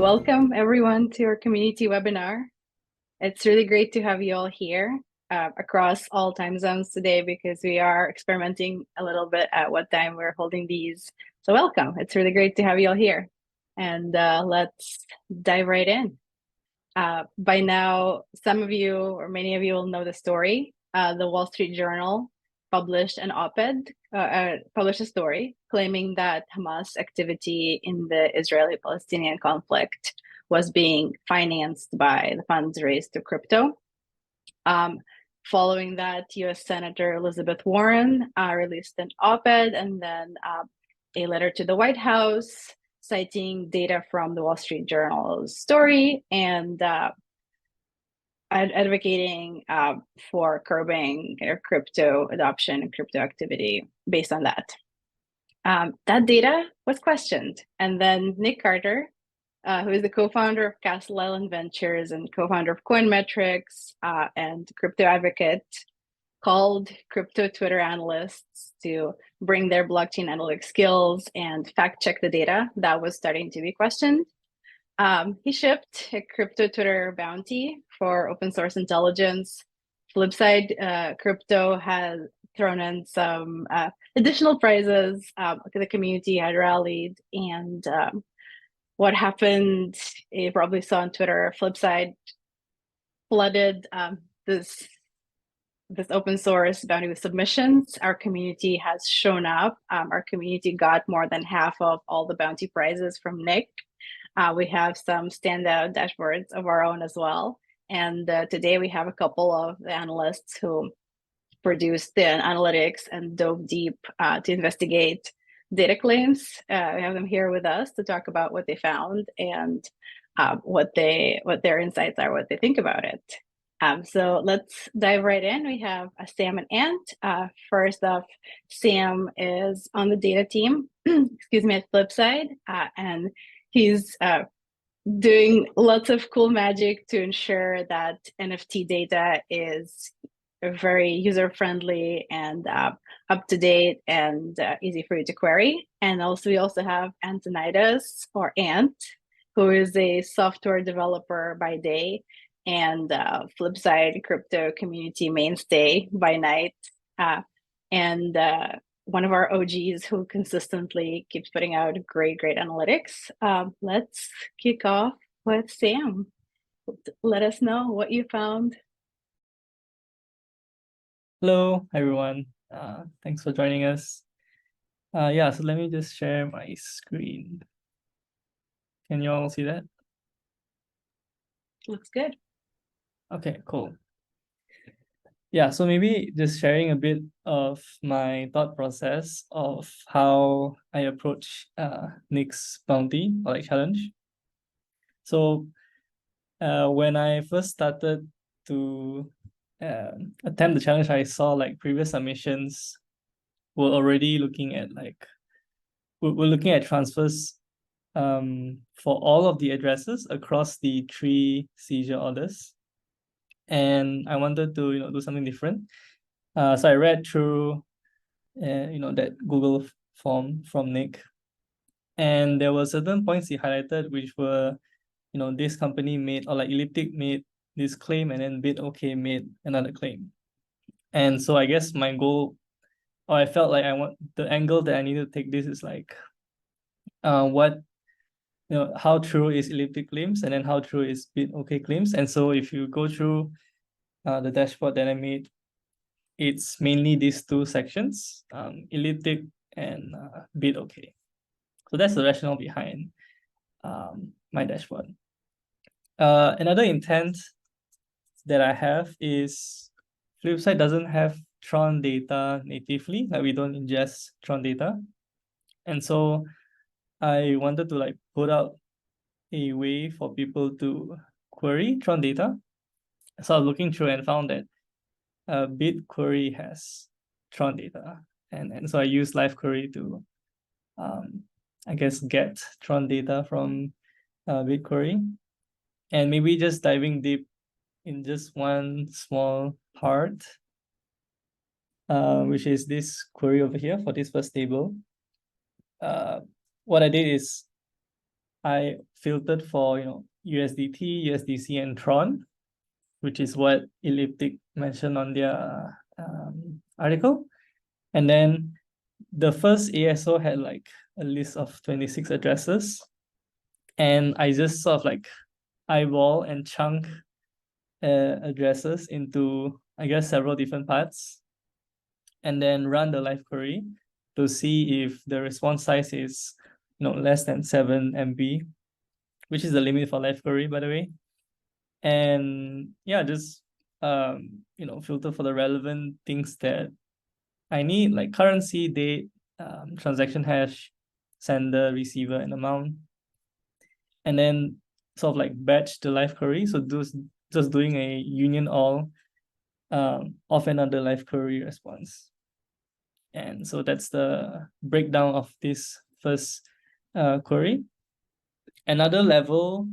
Welcome everyone to our community webinar. It's really great to have you all here across all time zones today because we are experimenting a little bit at what time we're holding these. So welcome. It's really great to have you all here. And let's dive right in. By now, some of you or many of you will know the story. The Wall Street Journal published an op-ed, published a story claiming that Hamas activity in the Israeli-Palestinian conflict was being financed by the funds raised through crypto. Following that, US Senator Elizabeth Warren released an op-ed and then a letter to the White House citing data from the Wall Street Journal's story and advocating for curbing crypto adoption and crypto activity based on that. That data was questioned. And then Nick Carter, who is the co-founder of Castle Island Ventures and co-founder of Coinmetrics and crypto advocate, called crypto Twitter analysts to bring their blockchain analytic skills and fact check the data that was starting to be questioned. He shipped a crypto Twitter bounty for open source intelligence. Flipside crypto has thrown in some additional prizes. The community had rallied, and what happened, you probably saw on Twitter, Flipside flooded this open source bounty with submissions. Our community has shown up. Our community got more than half of all the bounty prizes from Nick. We have some standout dashboards of our own as well. And today we have a couple of the analysts who produced the analytics and dove deep to investigate data claims. We have them here with us to talk about what they found and what their insights are, what they think about it. So let's dive right in. We have Sam and Ant. First off, Sam is on the data team, excuse me, at Flipside, and he's doing lots of cool magic to ensure that NFT data is very user-friendly and up-to-date and easy for you to query. And also we also have Antonidas, or Ant, who is a software developer by day and Flipside crypto community mainstay by night, and one of our OGs who consistently keeps putting out great analytics. Let's kick off with Sam. Let us know what you found. Hello, everyone. Thanks for joining us. Yeah, so let me just share my screen. Can you all see that? Looks good. Okay, cool. Yeah, so maybe just sharing a bit of my thought process of how I approach Nick's bounty or like challenge. So when I first started to attempt the challenge, I saw like previous submissions were already looking at we're looking at transfers for all of the addresses across the 3 seizure orders. And I wanted to do something different. So I read through that Google form from Nick, and there were certain points he highlighted which were, this company made, or like Elliptic made this claim, and then BitOK made another claim. And so I guess my goal, or I felt like the angle that I need to take this is like, how true is Elliptic claims, and then how true is BitOK claims. And so if you go through the dashboard that I made, it's mainly these 2 sections, Elliptic and BitOK. So that's the rationale behind my dashboard. Another intent that I have is Flipside doesn't have Tron data natively, like we don't ingest Tron data. And so I wanted to put out a way for people to query Tron data. So I was looking through and found that BitQuery has Tron data. And so I used LiveQuery to, I guess, get Tron data from BitQuery. And maybe just diving deep in just one small part, which is this query over here for this first table. What I did is I filtered for, USDT, USDC, and Tron, which is what Elliptic mentioned on their article. And then the first ASO had like a list of 26 addresses. And I just sort of like eyeball and chunk addresses into, I guess, several different parts, and then run the live query to see if the response size is less than 7 MB, which is the limit for live query, by the way. And yeah, just filter for the relevant things that I need, like currency, date, transaction hash, sender, receiver, and amount. And then sort of like batch the live query. So just doing a union all of another live query response. And so that's the breakdown of this first query. Another level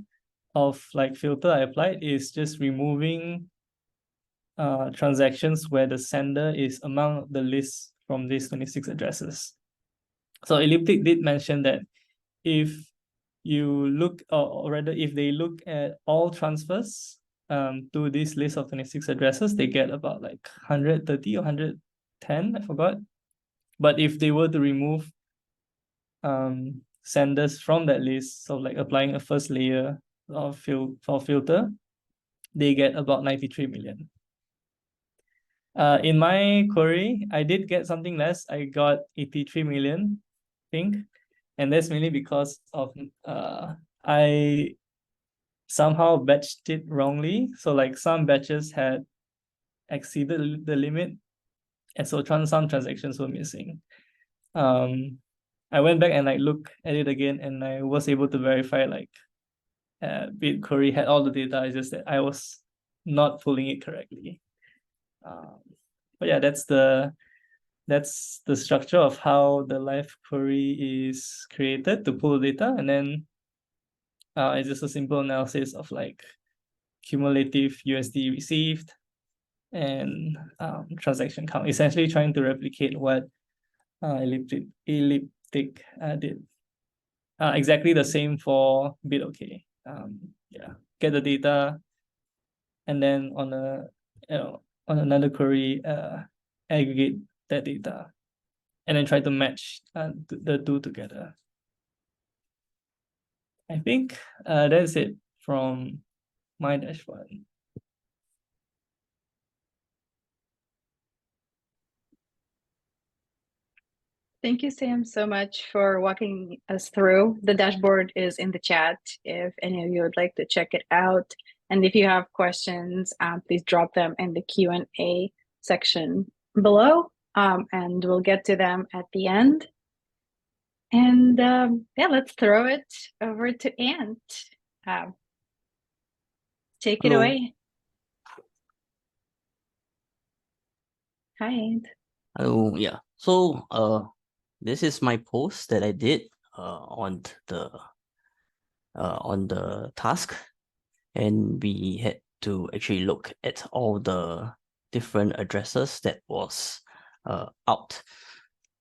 of like filter I applied is just removing transactions where the sender is among the list from these 26 addresses. So Elliptic did mention that if you look, or rather if they look at all transfers to this list of 26 addresses, they get about like 130 or 110, I forgot. But if they were to remove senders from that list, so like applying a first layer of filter, they get about 93 million. In my query, I did get something less. I got 83 million, I think. And that's mainly because of I somehow batched it wrongly. So like some batches had exceeded the limit, and so some transactions were missing. I went back and like look at it again, and I was able to verify like BigQuery had all the data. It's just that I was not pulling it correctly. But yeah, that's the structure of how the live query is created to pull data, and then it's just a simple analysis of like cumulative USD received and transaction count, essentially trying to replicate what Elliptic did. Exactly the same for BitOK. Yeah, get the data, and then on another query, aggregate that data, and then try to match the two together. I think that's it from my dashboard. Thank you, Sam, so much for walking us through. The dashboard is in the chat if any of you would like to check it out. And if you have questions, please drop them in the Q&A section below, and we'll get to them at the end. And yeah, let's throw it over to Ant. Take it away. Hi, Ant. Hello, yeah. So this is my post that I did on the task, and we had to actually look at all the different addresses that was out.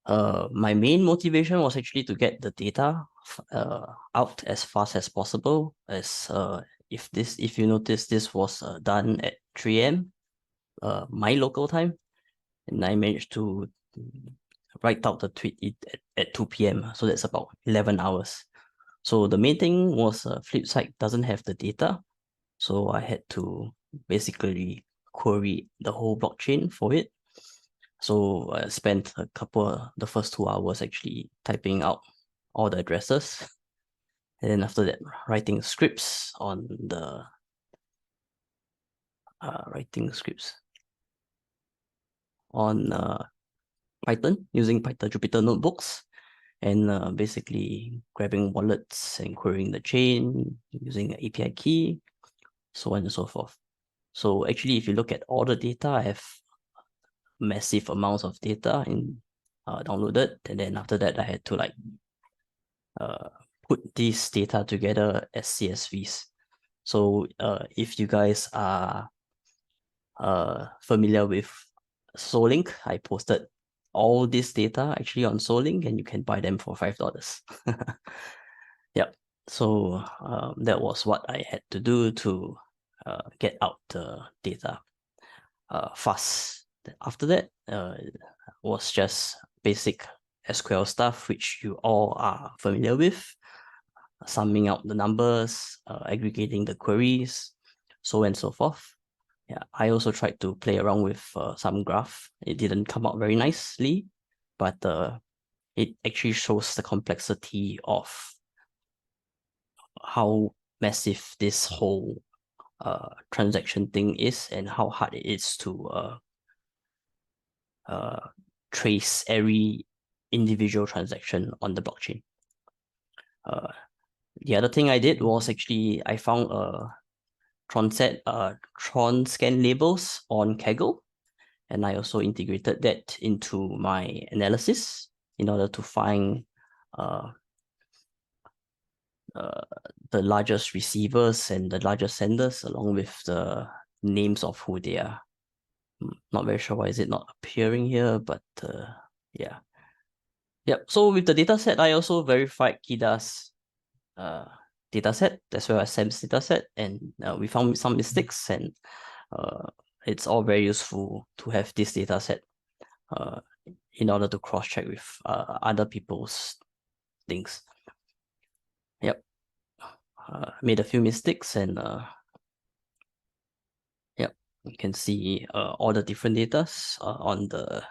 My main motivation was actually to get the data out as fast as possible. As if you notice, this was done at 3 AM my local time, and I managed to write out the tweet at 2 PM. So that's about 11 hours. So the main thing was Flipside doesn't have the data. So I had to basically query the whole blockchain for it. So I spent the first 2 hours actually typing out all the addresses. And then after that, writing scripts on the Python, using Python Jupyter notebooks, and basically grabbing wallets and querying the chain using an API key, so on and so forth. So actually, if you look at all the data, I have massive amounts of data downloaded, and then after that, I had to like put this data together as CSVs. So if you guys are familiar with Solink, I posted all this data actually on Solink, and you can buy them for $5. Yep. So that was what I had to do to get out the data fast. After that, was just basic SQL stuff, which you all are familiar with, summing out the numbers, aggregating the queries, so on and so forth. Yeah, I also tried to play around with some graph. It didn't come out very nicely, but it actually shows the complexity of how massive this whole transaction thing is and how hard it is to trace every individual transaction on the blockchain. The other thing I did was actually I found Tron scan labels on Kaggle, and I also integrated that into my analysis in order to find the largest receivers and the largest senders along with the names of who they are. Not very sure why is it not appearing here, but yeah. Yep. So with the dataset, I also verified Kida's dataset as well as Sam's dataset, and we found some mistakes, and it's all very useful to have this dataset in order to cross-check with other people's things. Yep. Made a few mistakes, and yep, you can see all the different datas on the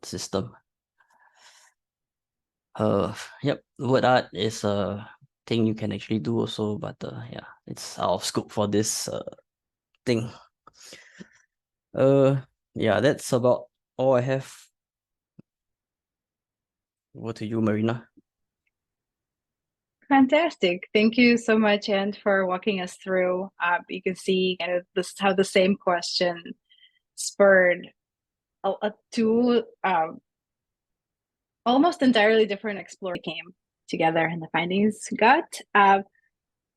system. Yep, word art is a thing you can actually do also, but yeah, it's out of scope for this thing. Yeah, that's about all I have. Over to you, Marina. Fantastic. Thank you so much, and for walking us through. You can see kind of this how the same question spurred two almost entirely different explorers came together, and the findings got.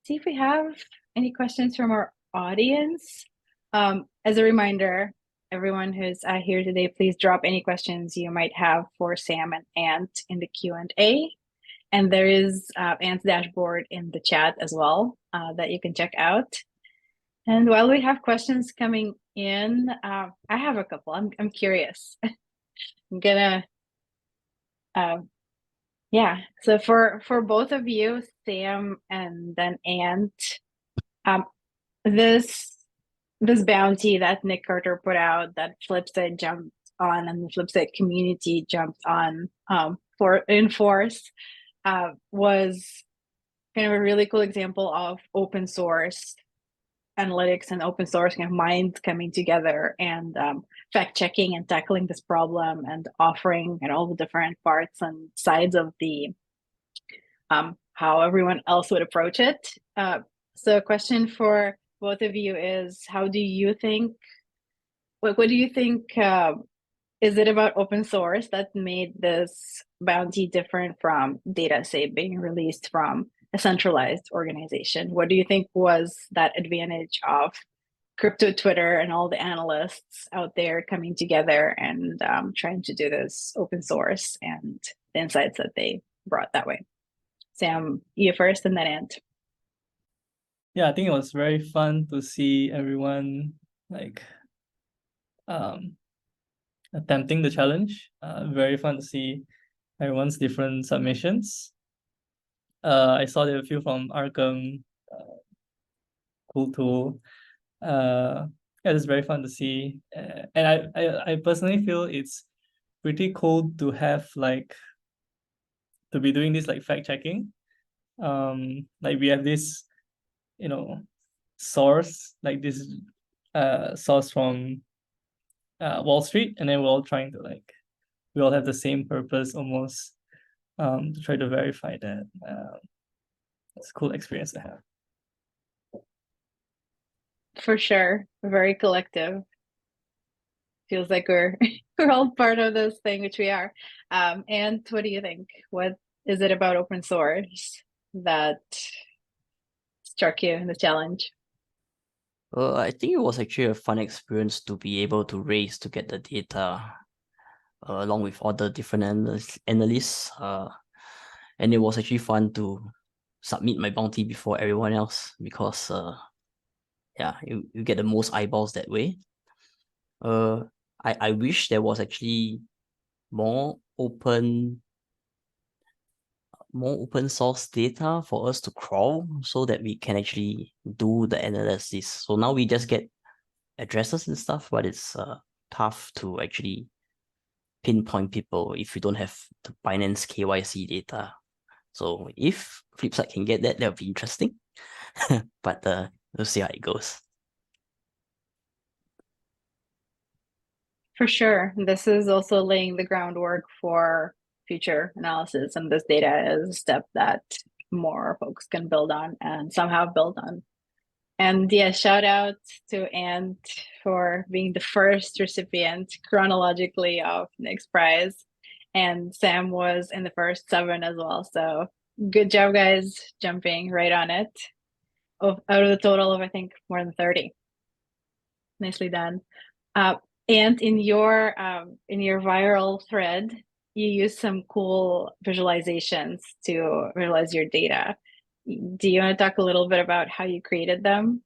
See if we have any questions from our audience. As a reminder, everyone who's here today, please drop any questions you might have for Sam and Ant in the Q&A. And there is Ant's dashboard in the chat as well that you can check out. And while we have questions coming in, I have a couple. I'm curious. I'm gonna, yeah. So for both of you, Sam and then Ant, this bounty that Nick Carter put out, that Flipside jumped on, and the Flipside community jumped on for enforce, was kind of a really cool example of open source analytics and open source kind of minds coming together and fact checking and tackling this problem and offering all the different parts and sides of the how everyone else would approach it. So a question for both of you is, how do you think, what do you think, is it about open source that made this bounty different from data, say, being released from a centralized organization? What do you think was that advantage of crypto Twitter and all the analysts out there coming together and trying to do this open source and the insights that they brought that way? Sam, you first, and then Ant. Yeah, I think it was very fun to see everyone like attempting the challenge. Very fun to see everyone's different submissions. I saw there were a few from Arkham, cool tool. Yeah, it's very fun to see. And I personally feel it's pretty cool to have like to be doing this like fact checking. Like we have this, source, like this source from Wall Street, and then we're all trying to we all have the same purpose almost, to try to verify that. It's a cool experience to have. For sure, very collective. Feels like we're we're all part of this thing, which we are. And what do you think? What is it about open source that struck you in the challenge? I think it was actually a fun experience to be able to race to get the data along with all the different analysts. And it was actually fun to submit my bounty before everyone else because yeah, you get the most eyeballs that way. I wish there was actually more open source data for us to crawl so that we can actually do the analysis. So now we just get addresses and stuff, but it's tough to actually pinpoint people if you don't have the Binance KYC data. So if Flipside can get that, that would be interesting. But we'll see how it goes. For sure. This is also laying the groundwork for future analysis, and this data is a step that more folks can build on and somehow build on. And yeah, shout out to Ant for being the first recipient chronologically of Nick's prize. And Sam was in the first 7 as well. So good job, guys, jumping right on it. Out of the total of, I think, more than 30. Nicely done. And in your viral thread, you use some cool visualizations to visualize your data. Do you want to talk a little bit about how you created them?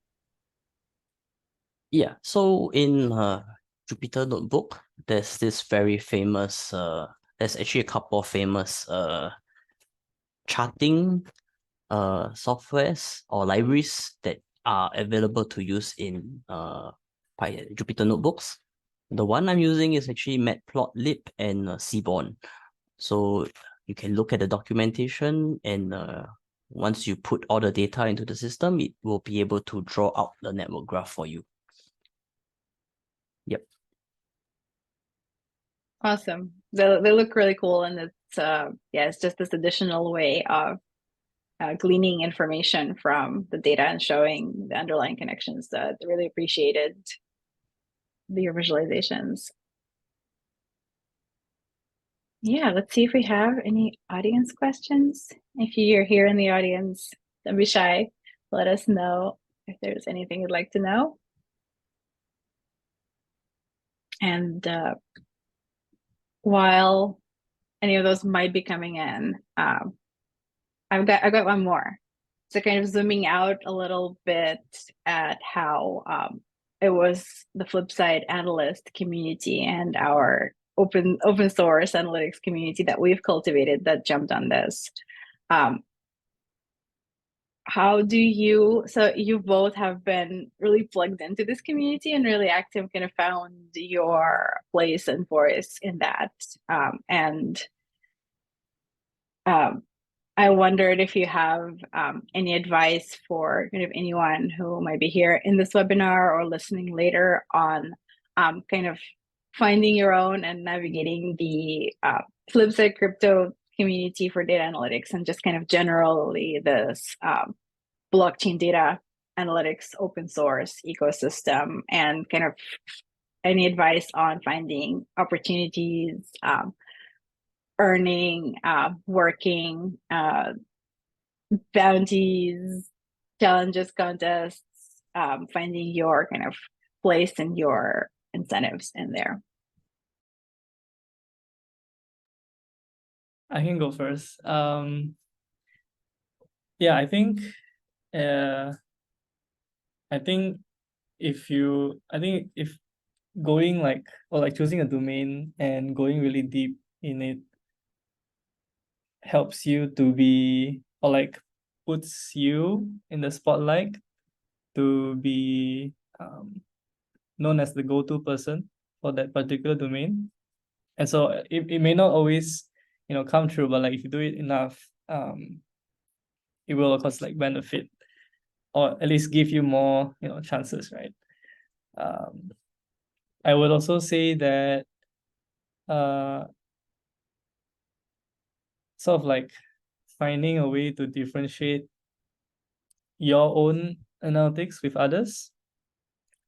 Yeah, so in Jupyter Notebook, there's this very famous, there's actually a couple of famous charting softwares or libraries that are available to use in Jupyter Notebooks. The one I'm using is actually Matplotlib and Seaborn. So you can look at the documentation, and once you put all the data into the system, it will be able to draw out the network graph for you. Yep. Awesome. They look really cool, and it's yeah, it's just this additional way of gleaning information from the data and showing the underlying connections. That really appreciated your visualizations. Yeah, let's see if we have any audience questions. If you're here in the audience, don't be shy. Let us know if there's anything you'd like to know. And while any of those might be coming in, I've got one more. So kind of zooming out a little bit at how it was the Flipside analyst community and our open source analytics community that we've cultivated that jumped on this. How do you, so you both have been really plugged into this community and really active, kind of found your place and voice in that. And I wondered if you have any advice for kind of anyone who might be here in this webinar or listening later on kind of finding your own and navigating the Flipside crypto community for data analytics, and just kind of generally this blockchain data analytics open source ecosystem, and kind of any advice on finding opportunities, earning, working, bounties, challenges, contests, finding your kind of place and your incentives in there. I can go first. Yeah, I think if going like choosing a domain and going really deep in it helps you to be, or like puts you in the spotlight to be known as the go-to person for that particular domain. And so it may not always, come true, but like if you do it enough, it will of course like benefit, or at least give you more, chances, right? I would also say that sort of like finding a way to differentiate your own analytics with others.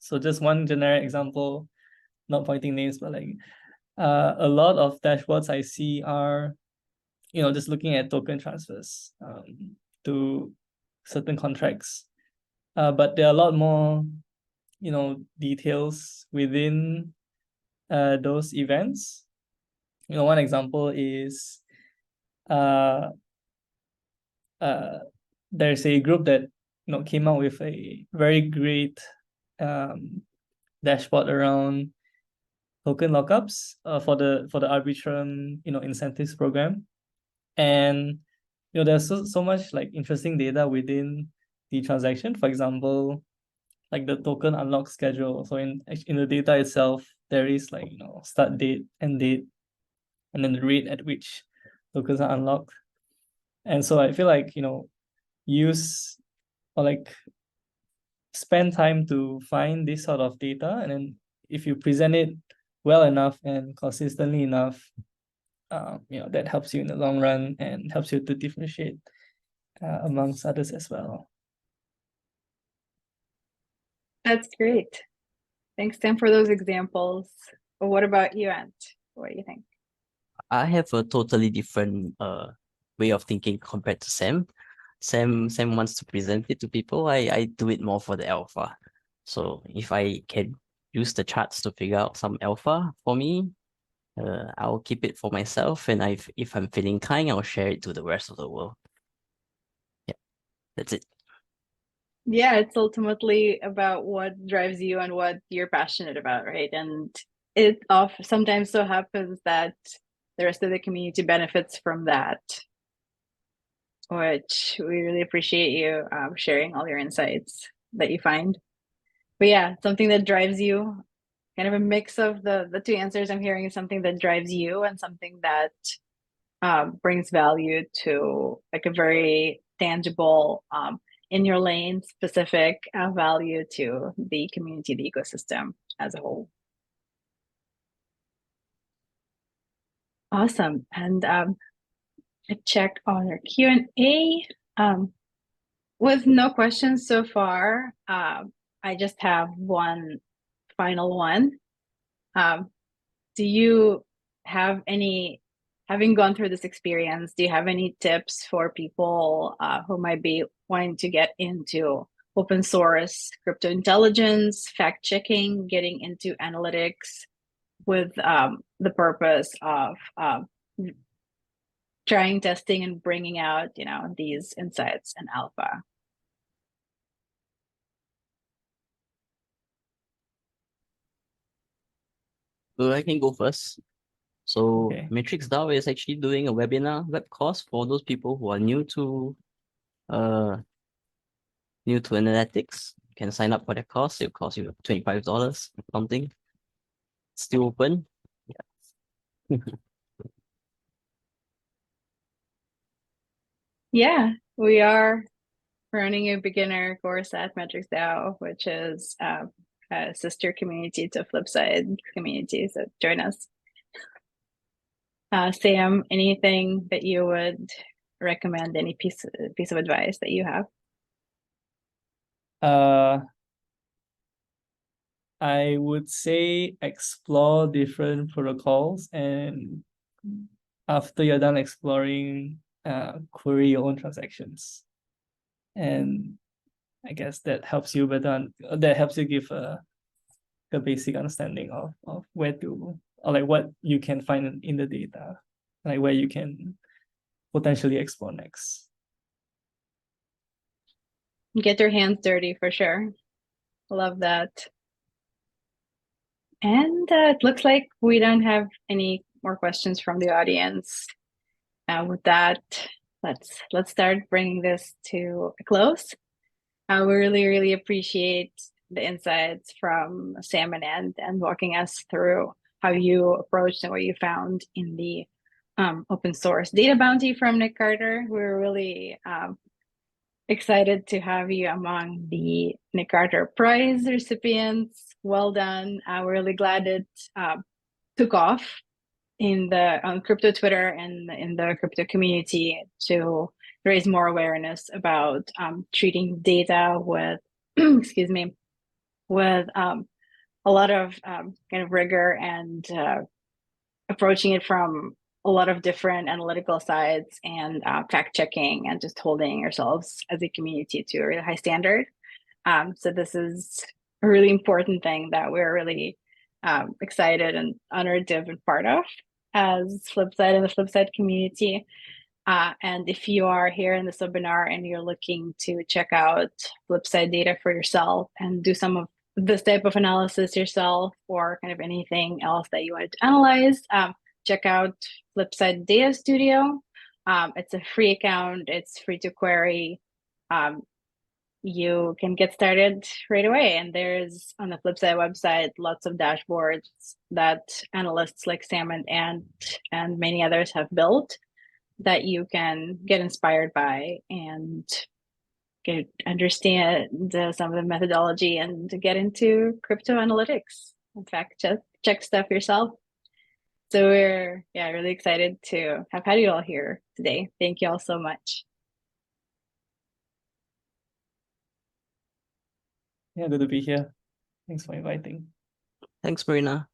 So just one generic example, not pointing names, but like a lot of dashboards I see are, just looking at token transfers to certain contracts. But there are a lot more, details within those events. One example is there's a group that came out with a very great dashboard around token lockups for the Arbitrum incentives program. And there's so much like interesting data within the transaction. For example, like the token unlock schedule. So in the data itself, there is like start date, end date, and then the rate at which tokens are unlocked. And so I feel like use or like spend time to find this sort of data, and then if you present it well enough and consistently enough, that helps you in the long run and helps you to differentiate amongst others as well. That's great. Thanks, Tim, for those examples. What about you, Ant? What do you think? I have a totally different way of thinking compared to Sam. Sam wants to present it to people. I do it more for the alpha. So if I can use the charts to figure out some alpha for me, I'll keep it for myself. And if I'm feeling kind, I'll share it to the rest of the world. Yeah, that's it. Yeah, it's ultimately about what drives you and what you're passionate about, right? And it sometimes so happens that the rest of the community benefits from that, which we really appreciate you sharing all your insights that you find. But yeah, something that drives you, kind of a mix of the two answers I'm hearing, is something that drives you and something that brings value to like a very tangible, in your lane specific value to the community, the ecosystem as a whole. Awesome. And I checked on our Q&A. With no questions so far, I just have one final one. Do you have any, having gone through this experience, do you have any tips for people who might be wanting to get into open source crypto intelligence, fact checking, getting into analytics with the purpose of trying, testing, and bringing out these insights and alpha? So I can go first. So Okay. Matrix DAO is actually doing a webinar web course for those people who are new to analytics. You can sign up for the course. It'll cost you $25 or something. It's still open. Yeah. Yeah, we are running a beginner course at Metrics DAO, which is a sister community to Flipside community. So join us. Sam, anything that you would recommend? Any piece of advice that you have? I would say explore different protocols, and after you're done exploring, query your own transactions. And I guess that helps you give a basic understanding of where to, or like what you can find in the data, like where you can potentially explore next. Get your hands dirty for sure. Love that. And it looks like we don't have any more questions from the audience. With that, let's start bringing this to a close. We really appreciate the insights from Sam and walking us through how you approached and what you found in the open source data bounty from Nick Carter. We're really excited to have you among the Nick Carter Prize recipients. Well done. We're really glad it took off on crypto Twitter and in the crypto community to raise more awareness about treating data with, excuse me, with a lot of kind of rigor and approaching it from a lot of different analytical sides and fact checking and just holding yourselves as a community to a really high standard. So this is a really important thing that we're really excited and honored to have been part of as Flipside and the Flipside community. And if you are here in this webinar and you're looking to check out Flipside data for yourself and do some of this type of analysis yourself, or kind of anything else that you wanted to analyze, check out Flipside Data Studio. It's a free account. It's free to query. You can get started right away. And there's, on the Flipside website, lots of dashboards that analysts like Sam and many others have built that you can get inspired by and understand some of the methodology and to get into crypto analytics. In fact, just check stuff yourself. So we're really excited to have had you all here today. Thank you all so much. Yeah, good to be here. Thanks for inviting. Thanks, Marina.